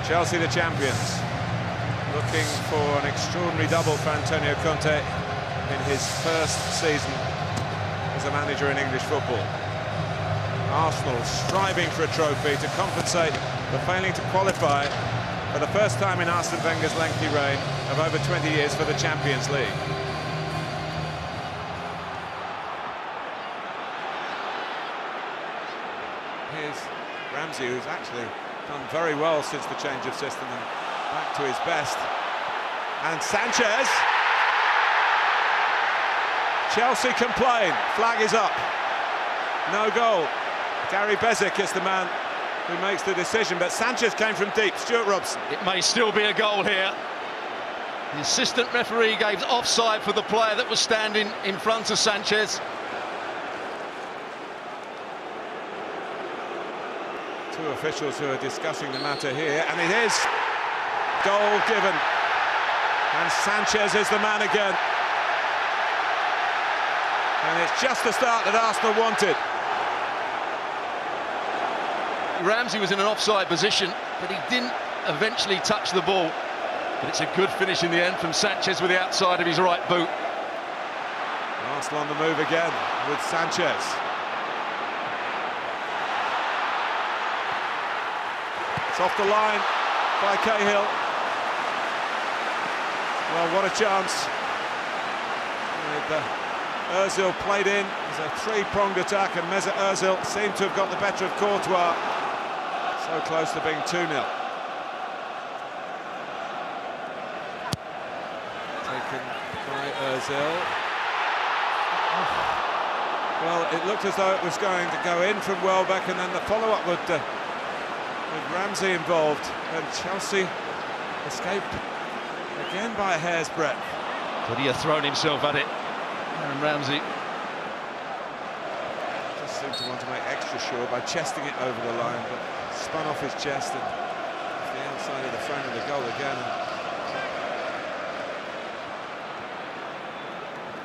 Chelsea, the champions, looking for an extraordinary double for Antonio Conte in his first season as a manager in English football. Arsenal striving for a trophy to compensate for failing to qualify for the first time in Arsene Wenger's lengthy reign of over 20 years for the Champions League. Here's Ramsey, who's actually done very well since the change of system and back to his best. And Sanchez. Chelsea complain. Flag is up. No goal. Gary Bezic is the man who makes the decision, but Sanchez came from deep. Stuart Robson. It may still be a goal here. The assistant referee gave offside for the player that was standing in front of Sanchez. Two officials who are discussing the matter here, and it is goal given. And Sanchez is the man again. And it's just the start that Arsenal wanted. Ramsey was in an offside position, but he didn't eventually touch the ball. But it's a good finish in the end from Sanchez with the outside of his right boot. Arsenal on the move again with Sanchez. It's off the line by Cahill. Well, what a chance. Ozil played in. It's a three-pronged attack, and Mesut Ozil seemed to have got the better of Courtois. So close to being 2-0. Taken by Ozil. Well, it looked as though it was going to go in from Welbeck, and then the follow-up with Ramsey involved, and Chelsea escaped again by a hair's breadth. Could he have thrown himself at it? And Ramsey just seemed to want to make extra sure by chesting it over the line, but spun off his chest and the outside of the frame of the goal again.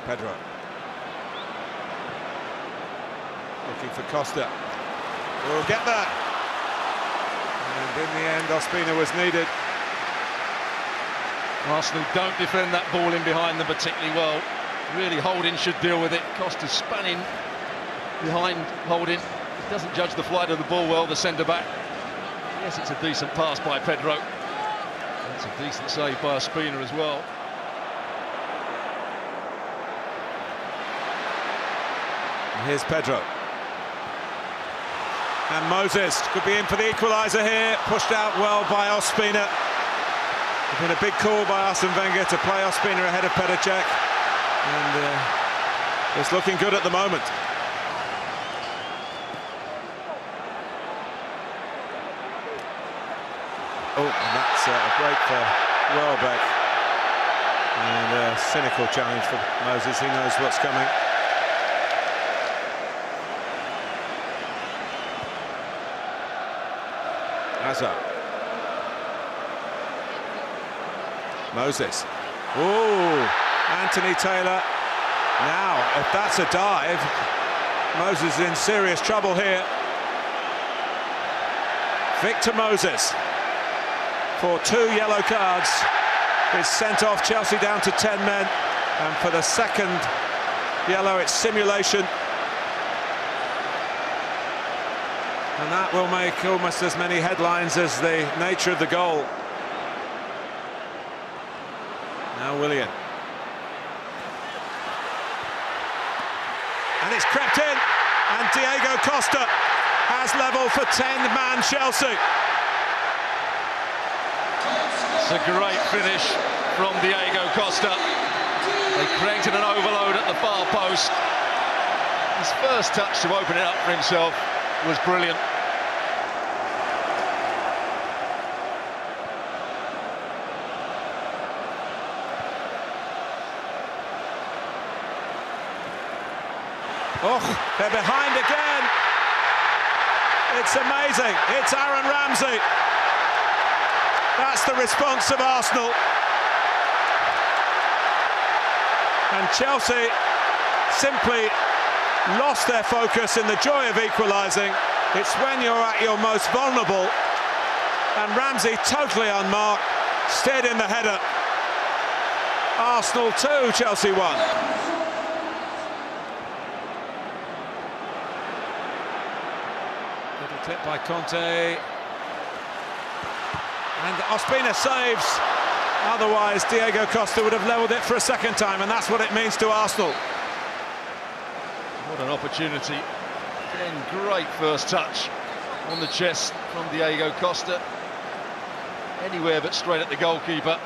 Pedro looking for Costa. We'll get that. And in the end, Ospina was needed. Arsenal don't defend that ball in behind them particularly well. Really, Holding should deal with it. Costa spanning behind Holding. He doesn't judge the flight of the ball well, the centre-back. Yes, it's a decent pass by Pedro. It's a decent save by Ospina as well. And here's Pedro. And Moses could be in for the equaliser here. Pushed out well by Ospina. It's been a big call by Arsene Wenger to play Ospina ahead of Petr Cech. And it's looking good at the moment. Oh, and that's a break for Welbeck. And a cynical challenge for Moses. He knows what's coming. Hazard. Moses. Oh, Anthony Taylor. Now, if that's a dive, Moses is in serious trouble here. Victor Moses, for 2 yellow cards, is sent off. Chelsea down to 10 men, and for the second yellow, it's simulation. And that will make almost as many headlines as the nature of the goal. Now Willian. And it's crept in, and Diego Costa has level for 10-man Chelsea. It's a great finish from Diego Costa. They created an overload at the far post. His first touch to open it up for himself was brilliant. Oh, they're behind again. It's amazing. It's Aaron Ramsey. That's the response of Arsenal. And Chelsea simply lost their focus in the joy of equalising. It's when you're at your most vulnerable And Ramsey totally unmarked, steered in the header. Arsenal 2, Chelsea 1. Little tip by Conte. And Ospina saves. Otherwise, Diego Costa would have levelled it for a second time, and that's what it means to Arsenal. What an opportunity. Again, great first touch on the chest from Diego Costa. Anywhere but straight at the goalkeeper.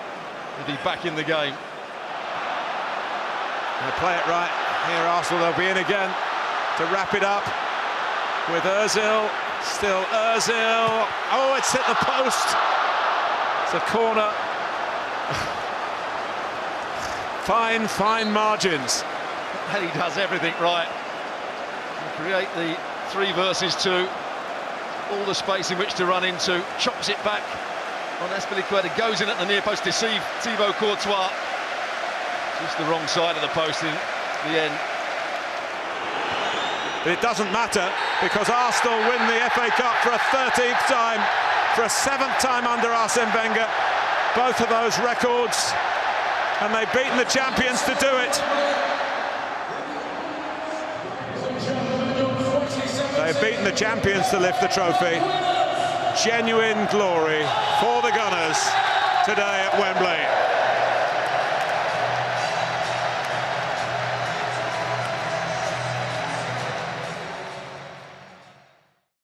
He'll be back in the game. They play it right. Here Arsenal, they'll be in again to wrap it up with Ozil. Still Ozil. Oh, it's hit the post. It's a corner. Fine margins. And he does everything right. To create the 3 versus 2. All the space in which to run into. Chops it back on Azpilicueta. Goes in at the near post to deceive Thibaut Courtois. Just the wrong side of the post in the end. But it doesn't matter, because Arsenal win the FA Cup for a 13th time, for a 7th time under Arsene Wenger. Both of those records, and they've beaten the champions to do it. They've beaten the champions to lift the trophy. Genuine glory for the Gunners today at Wembley.